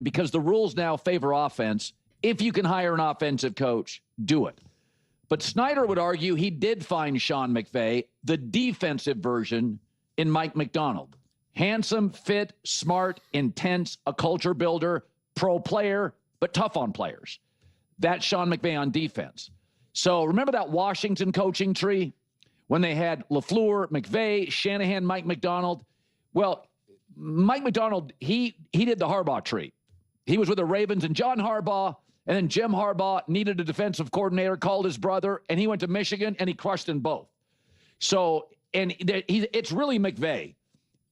because the rules now favor offense. If you can hire an offensive coach, do it. But Snyder would argue he did find Sean McVay, the defensive version, in Mike Macdonald. Handsome, fit, smart, intense, a culture builder, pro player, but tough on players. That's Sean McVay on defense. So remember that Washington coaching tree when they had LaFleur, McVay, Shanahan, Mike Macdonald? Well, Mike Macdonald, he did the Harbaugh tree. He was with the Ravens and John Harbaugh, and then Jim Harbaugh needed a defensive coordinator, called his brother, and he went to Michigan, and he crushed in both. So, and it's really McVay.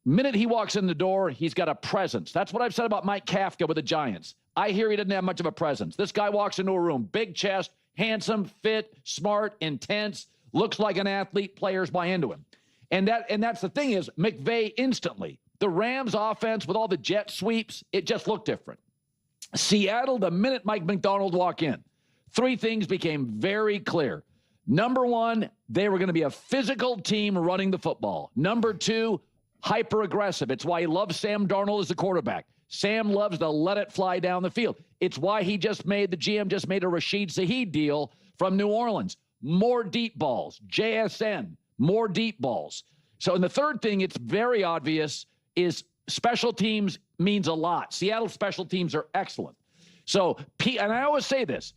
Minute he walks in the door, he's got a presence. That's what I've said about Mike Kafka with the Giants. I hear he doesn't have much of a presence. This guy walks into a room, big chest, handsome, fit, smart, intense, looks like an athlete, players buy into him. And that's the thing is, McVay instantly, the Rams offense with all the jet sweeps, it just looked different. Seattle, the minute Mike Macdonald walked in, three things became very clear. Number one, they were going to be a physical team running the football. Number two, hyper-aggressive. It's why he loves Sam Darnold as the quarterback. Sam loves to let it fly down the field. It's why the GM just made a Rashid Shaheed deal from New Orleans. More deep balls. JSN, more deep balls. So, and the third thing, it's very obvious, is special teams means a lot. Seattle special teams are excellent. So, and I always say this,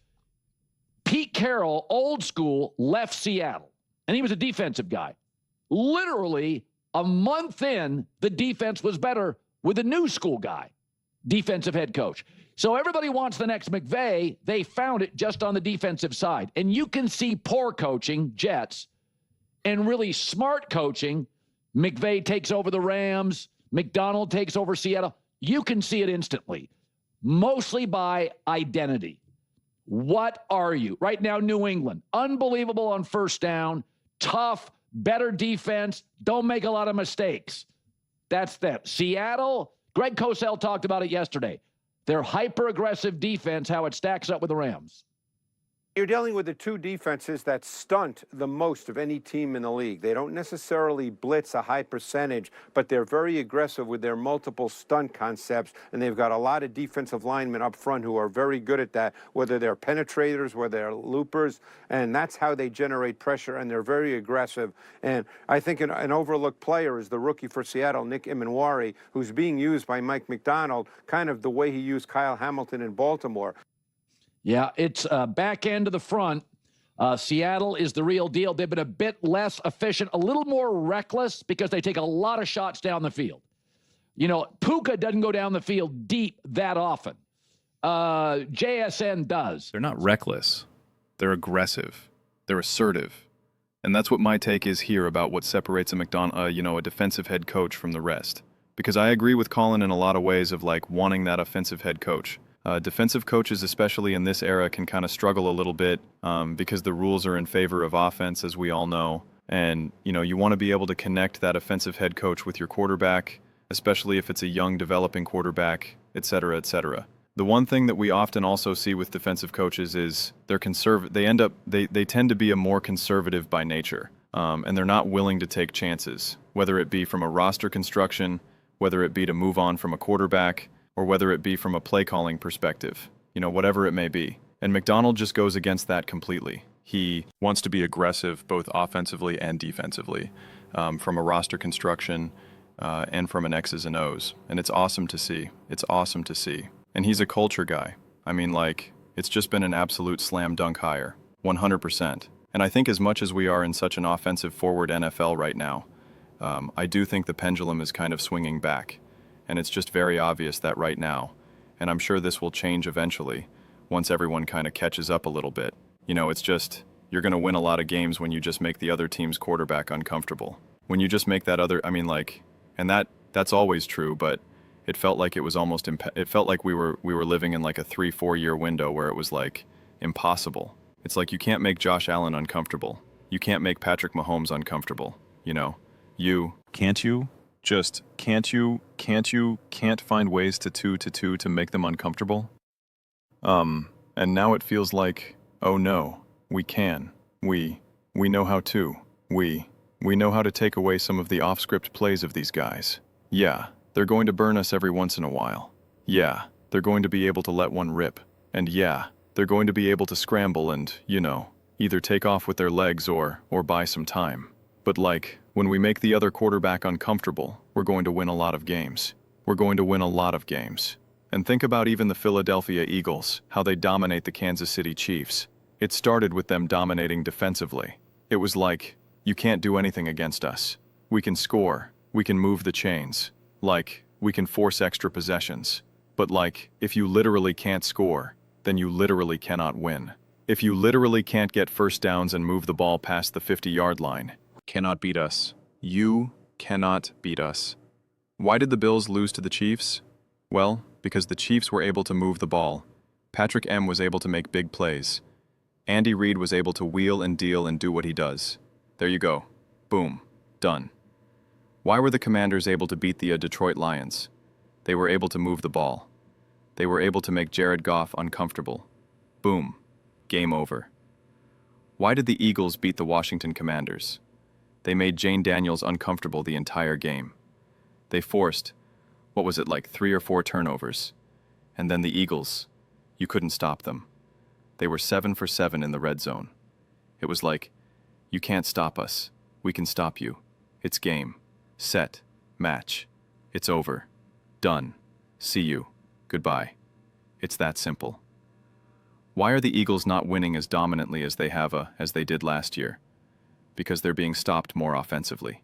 Pete Carroll, old school, left Seattle, and he was a defensive guy. Literally, a month in, the defense was better with a new school guy, defensive head coach. So everybody wants the next McVay. They found it just on the defensive side. And you can see poor coaching, Jets, and really smart coaching. McVay takes over the Rams. Macdonald takes over Seattle. You can see it instantly, mostly by identity. What are you? Right now, New England, unbelievable on first down, tough, better defense, don't make a lot of mistakes. That's them. Seattle, Greg Cosell talked about it yesterday. Their hyper-aggressive defense, how it stacks up with the Rams. You're dealing with the two defenses that stunt the most of any team in the league. They don't necessarily blitz a high percentage, but they're very aggressive with their multiple stunt concepts, and they've got a lot of defensive linemen up front who are very good at that, whether they're penetrators, whether they're loopers, and that's how they generate pressure, and they're very aggressive. And I think an overlooked player is the rookie for Seattle, Nick Imanwari, who's being used by Mike Macdonald, kind of the way he used Kyle Hamilton in Baltimore. Yeah, it's back end to the front. Seattle is the real deal. They've been a bit less efficient, a little more reckless because they take a lot of shots down the field. You know, Puka doesn't go down the field deep that often. JSN does. They're not reckless. They're aggressive. They're assertive. And that's what my take is here about what separates a defensive head coach from the rest. Because I agree with Colin in a lot of ways of like wanting that offensive head coach. Defensive coaches, especially in this era, can kind of struggle a little bit because the rules are in favor of offense, as we all know. And, you know, you want to be able to connect that offensive head coach with your quarterback, especially if it's a young, developing quarterback, et cetera, et cetera. The one thing that we often also see with defensive coaches is they tend to be a more conservative by nature, and they're not willing to take chances, whether it be from a roster construction, whether it be to move on from a quarterback, or whether it be from a play-calling perspective, you know, whatever it may be. And Macdonald just goes against that completely. He wants to be aggressive both offensively and defensively, from a roster construction and from an X's and O's. And it's awesome to see. It's awesome to see. And he's a culture guy. I mean, like, it's just been an absolute slam dunk hire, 100%. And I think as much as we are in such an offensive forward NFL right now, I do think the pendulum is kind of swinging back. And it's just very obvious that right now, and I'm sure this will change eventually, once everyone kind of catches up a little bit. You know, it's just, you're going to win a lot of games when you just make the other team's quarterback uncomfortable. When you just make that other, I mean, like, and that's always true, but it felt like it was almost, it felt like we were living in like a 3-4 year window where it was like impossible. It's like you can't make Josh Allen uncomfortable. You can't make Patrick Mahomes uncomfortable, you know? Can't you find ways to make them uncomfortable? And now it feels like, oh no, we can. We know how to. We know how to take away some of the off-script plays of these guys. Yeah, they're going to burn us every once in a while. Yeah, they're going to be able to let one rip. And yeah, they're going to be able to scramble and, either take off with their legs or buy some time. But when we make the other quarterback uncomfortable, we're going to win a lot of games. We're going to win a lot of games. And think about even the Philadelphia Eagles, how they dominate the Kansas City Chiefs. It started with them dominating defensively. It was like, you can't do anything against us. We can score, we can move the chains, we can force extra possessions. But if you literally can't score, then you literally cannot win. If you literally can't get first downs and move the ball past the 50-yard line, cannot beat us. You cannot beat us. Why did the Bills lose to the Chiefs? Well, because the Chiefs were able to move the ball. Patrick M was able to make big plays. Andy Reid was able to wheel and deal and do what he does. There you go. Boom. Done. Why were the Commanders able to beat the Detroit Lions? They were able to move the ball. They were able to make Jared Goff uncomfortable. Boom. Game over. Why did the Eagles beat the Washington Commanders? They made Jane Daniels uncomfortable the entire game. They forced, 3 or 4 turnovers. And then the Eagles, you couldn't stop them. They were 7 for 7 in the red zone. It was like, you can't stop us. We can stop you. It's game, set, match. It's over. Done. See you. Goodbye. It's that simple. Why are the Eagles not winning as dominantly as as they did last year? Because they're being stopped more offensively.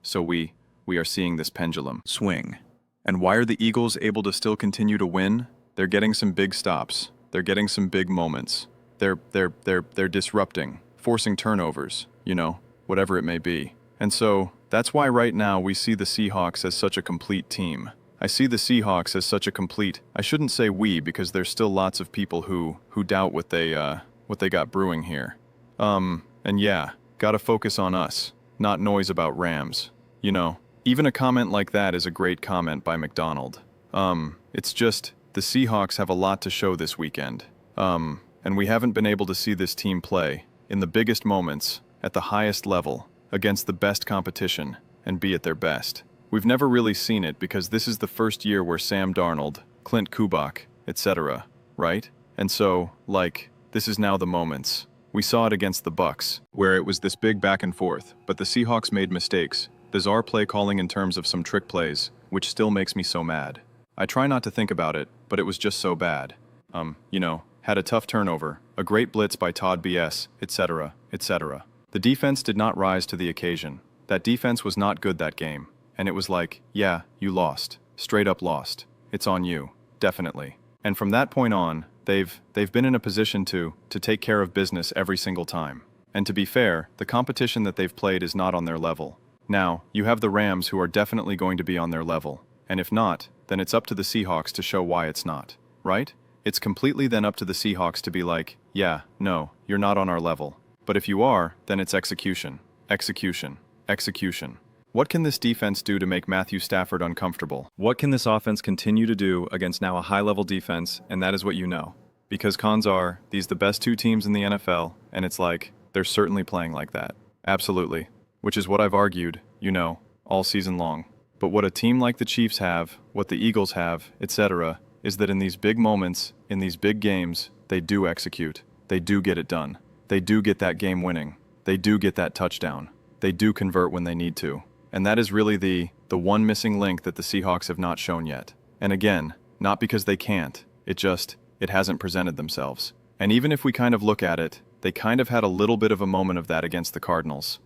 So we are seeing this pendulum swing. And why are the Eagles able to still continue to win? They're getting some big stops. They're getting some big moments. They're disrupting, forcing turnovers, whatever it may be. And so that's why right now we see the Seahawks as such a complete team. I see the Seahawks as such a complete, I shouldn't say we, because there's still lots of people who doubt what they got brewing here. And yeah, gotta focus on us, not noise about Rams. Even a comment like that is a great comment by McDonald. It's just, the Seahawks have a lot to show this weekend. And we haven't been able to see this team play, in the biggest moments, at the highest level, against the best competition, and be at their best. We've never really seen it because this is the first year where Sam Darnold, Clint Kubak, etc., right? And so, this is now the moments. We saw it against the Bucks, where it was this big back and forth, but the Seahawks made mistakes. Bizarre play calling in terms of some trick plays, which still makes me so mad. I try not to think about it, but it was just so bad. Had a tough turnover, a great blitz by Todd BS, etc., etc. The defense did not rise to the occasion. That defense was not good that game. And it was yeah, you lost. Straight up lost. It's on you. Definitely. And from that point on, they've been in a position to take care of business every single time. And to be fair, the competition that they've played is not on their level. Now, you have the Rams who are definitely going to be on their level. And if not, then it's up to the Seahawks to show why it's not. Right? It's completely then up to the Seahawks to be yeah, no, you're not on our level. But if you are, then it's execution. Execution. Execution. What can this defense do to make Matthew Stafford uncomfortable? What can this offense continue to do against now a high-level defense, and that is what you know? Because cons are, these the best 2 teams in the NFL, and it's they're certainly playing like that. Absolutely. Which is what I've argued, all season long. But what a team like the Chiefs have, what the Eagles have, etc., is that in these big moments, in these big games, they do execute. They do get it done. They do get that game winning. They do get that touchdown. They do convert when they need to. And that is really the one missing link that the Seahawks have not shown yet. And again, not because they can't, it hasn't presented themselves. And even if we kind of look at it, they kind of had a little bit of a moment of that against the Cardinals.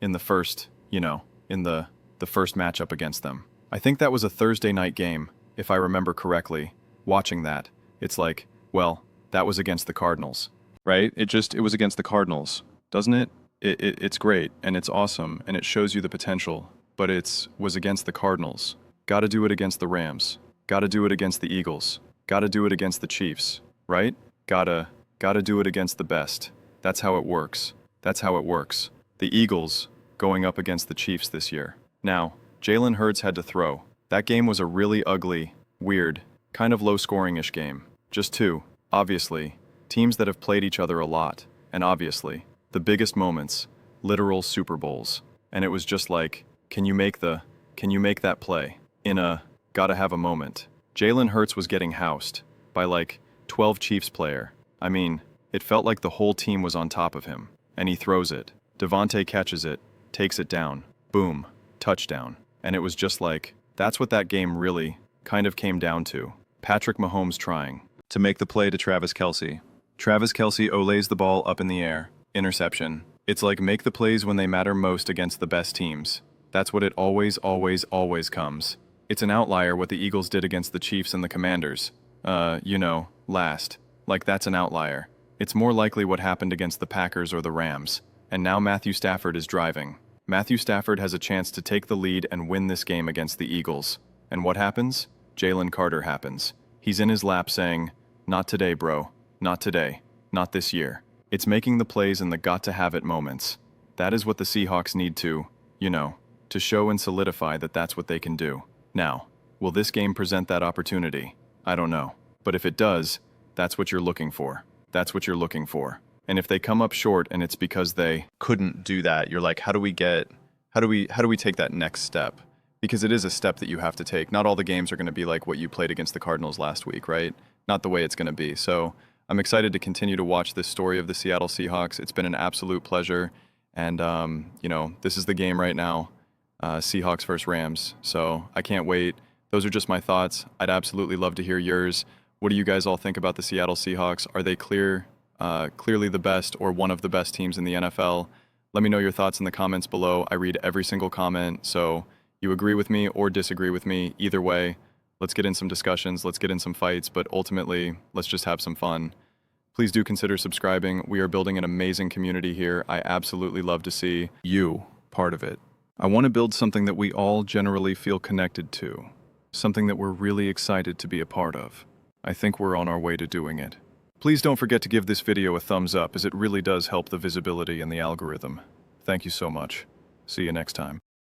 In the first, in the first matchup against them. I think that was a Thursday night game, if I remember correctly. Watching that, it's well, that was against the Cardinals. Right? It was against the Cardinals, doesn't it? It's great, and it's awesome, and it shows you the potential, but was against the Cardinals. Gotta do it against the Rams. Gotta do it against the Eagles. Gotta do it against the Chiefs, right? Gotta do it against the best. That's how it works. That's how it works. The Eagles going up against the Chiefs this year. Now, Jalen Hurts had to throw. That game was a really ugly, weird, kind of low-scoring-ish game. Just 2, obviously, teams that have played each other a lot, and obviously, the biggest moments, literal Super Bowls. And it was just can you make that play? In a gotta have a moment. Jalen Hurts was getting housed by like 12 Chiefs player. I mean, it felt like the whole team was on top of him. And he throws it. Devontae catches it, takes it down. Boom. Touchdown. And it was just like, that's what that game really kind of came down to. Patrick Mahomes trying to make the play to Travis Kelce. Travis Kelce olays the ball up in the air. Interception. It's like make the plays when they matter most against the best teams. That's what it always comes. It's an outlier what the Eagles did against the Chiefs and the Commanders. Last. Like that's an outlier. It's more likely what happened against the Packers or the Rams. And now Matthew Stafford is driving. Matthew Stafford has a chance to take the lead and win this game against the Eagles. And what happens? Jalen Carter happens. He's in his lap saying, "Not today, bro. Not today. Not this year." It's making the plays and the got-to-have-it moments. That is what the Seahawks need to show and solidify that that's what they can do. Now, will this game present that opportunity? I don't know. But if it does, that's what you're looking for. That's what you're looking for. And if they come up short and it's because they couldn't do that, you're like, how do we take that next step? Because it is a step that you have to take. Not all the games are going to be like what you played against the Cardinals last week, right? Not the way it's going to be. So I'm excited to continue to watch this story of the Seattle Seahawks. It's been an absolute pleasure. And, this is the game right now, Seahawks versus Rams. So I can't wait. Those are just my thoughts. I'd absolutely love to hear yours. What do you guys all think about the Seattle Seahawks? Are they clearly the best or one of the best teams in the NFL? Let me know your thoughts in the comments below. I read every single comment, so you agree with me or disagree with me. Either way, let's get in some discussions, let's get in some fights, but ultimately, let's just have some fun. Please do consider subscribing. We are building an amazing community here. I absolutely love to see you part of it. I want to build something that we all generally feel connected to, something that we're really excited to be a part of. I think we're on our way to doing it. Please don't forget to give this video a thumbs up as it really does help the visibility and the algorithm. Thank you so much. See you next time.